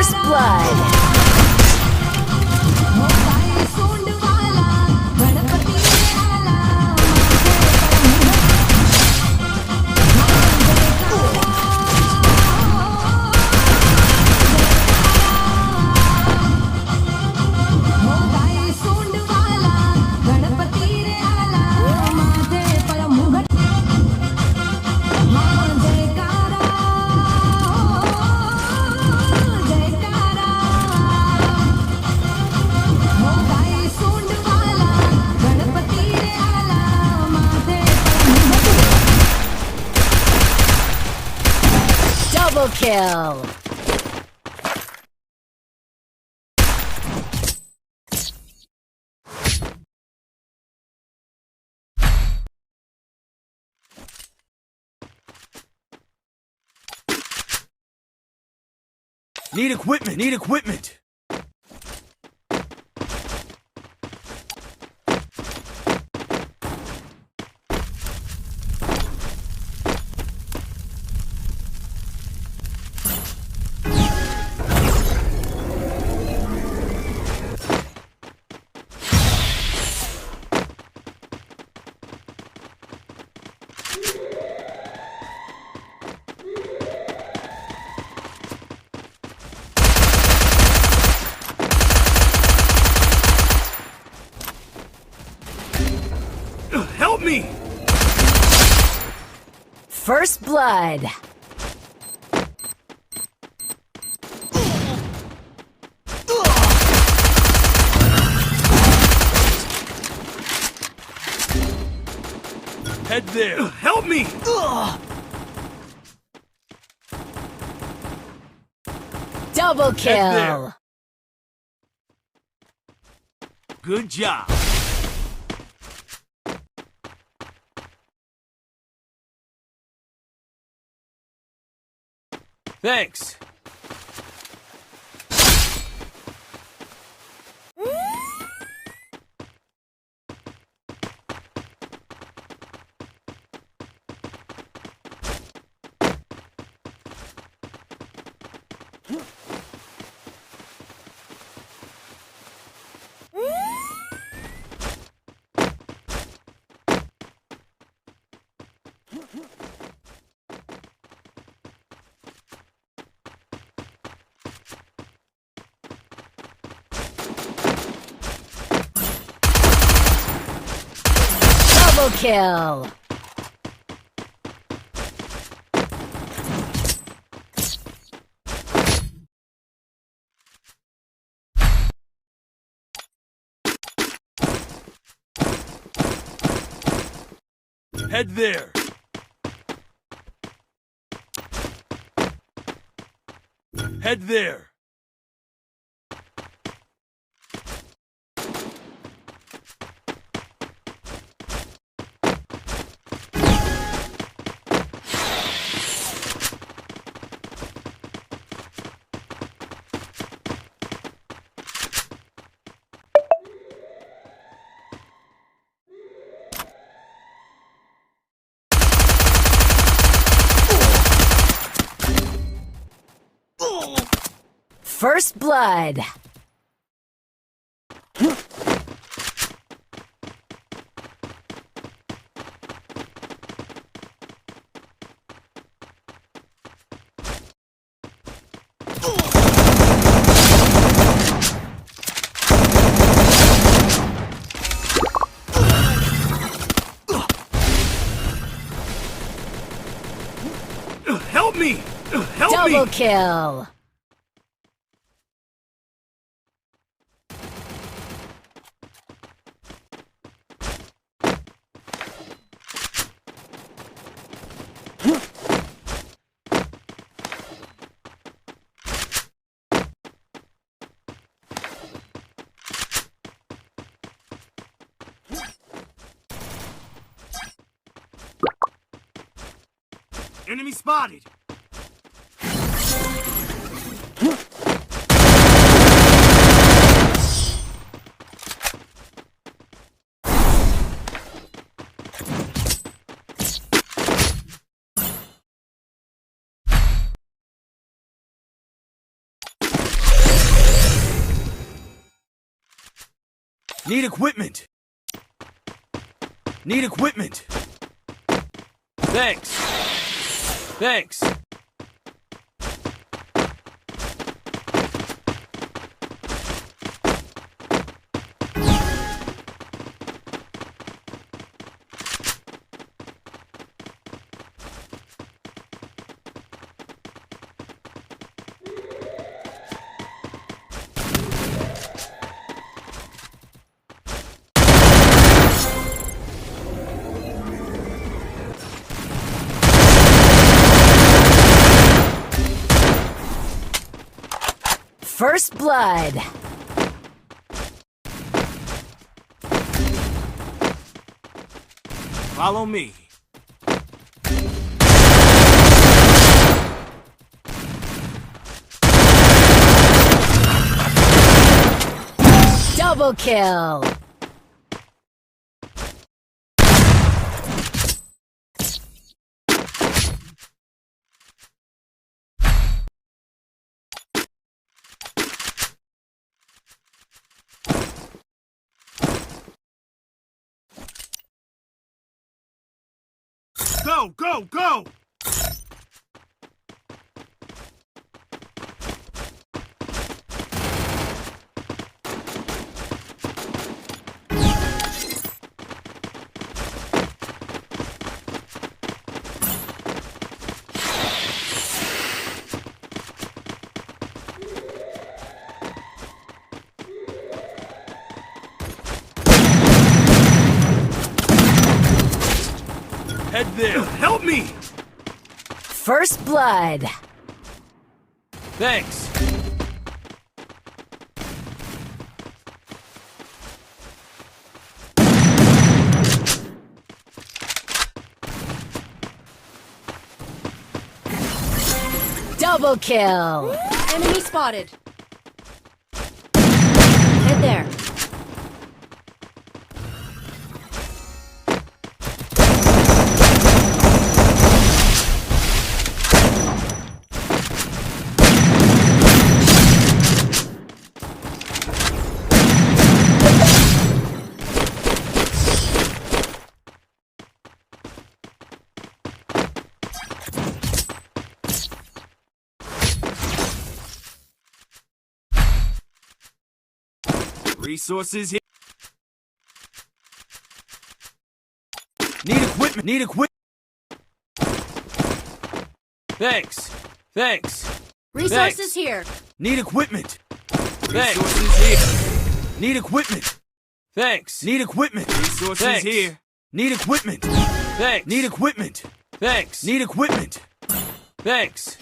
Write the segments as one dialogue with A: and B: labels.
A: First blood. Double kill.
B: Need equipment, need equipment. Help me!
A: First blood.
B: Head there. Help me!
A: Double
B: Head
A: kill.
B: there. Good job. Thanks.
A: Double kill.
B: Head there. Head there.
A: First blood.
B: Help me! Help
A: Double
B: me!
A: kill.
B: Enemy spotted! Need equipment. Need equipment. Thanks. Thanks.
A: First blood.
B: Follow me.
A: Double kill.
B: Go, go, go! Head there. Help me!
A: First blood.
B: Thanks.
A: Double kill.
C: Enemy spotted. Head there.
B: Resources here. Need equipment. Need equipment. Thanks. Thanks.
C: Resources
B: Thanks.
C: here.
B: Need equipment. Thanks.
C: Resources
B: here. Need equipment. Thanks. Need equipment. Resources
C: Thanks.
B: here. Need equipment. Thanks. Need equipment. Thanks. Need equipment. Thanks.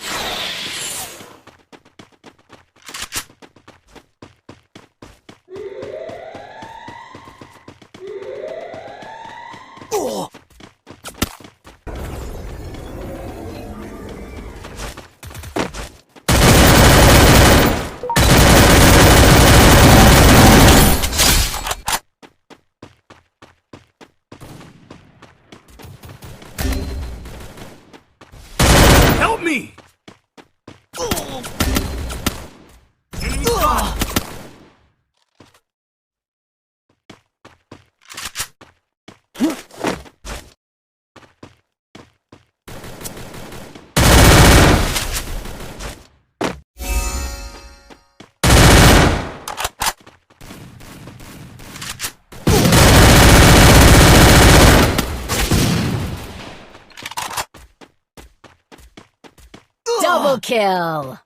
B: Help me! Enemy spotted.
A: Double kill.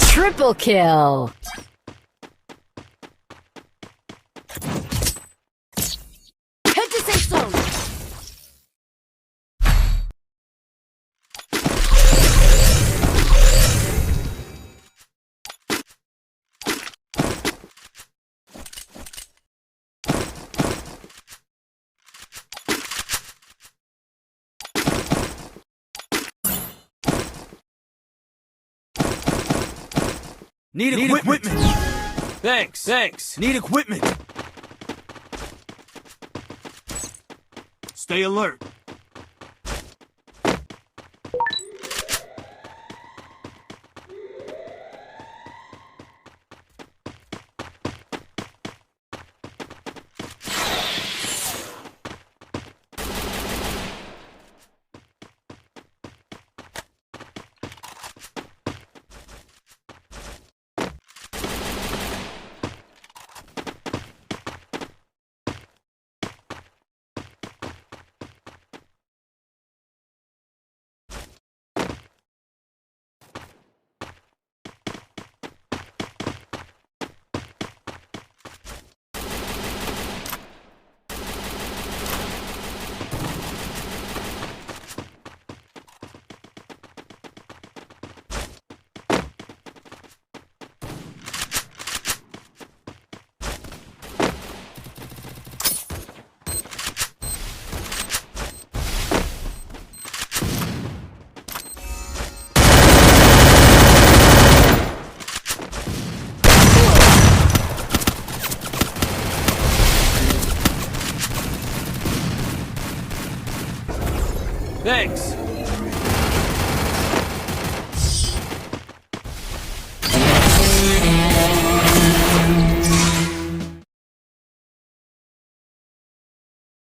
A: Triple kill.
C: Head to safe zone.
B: Need equipment. Thanks. Thanks. Need equipment. Stay alert. Thanks.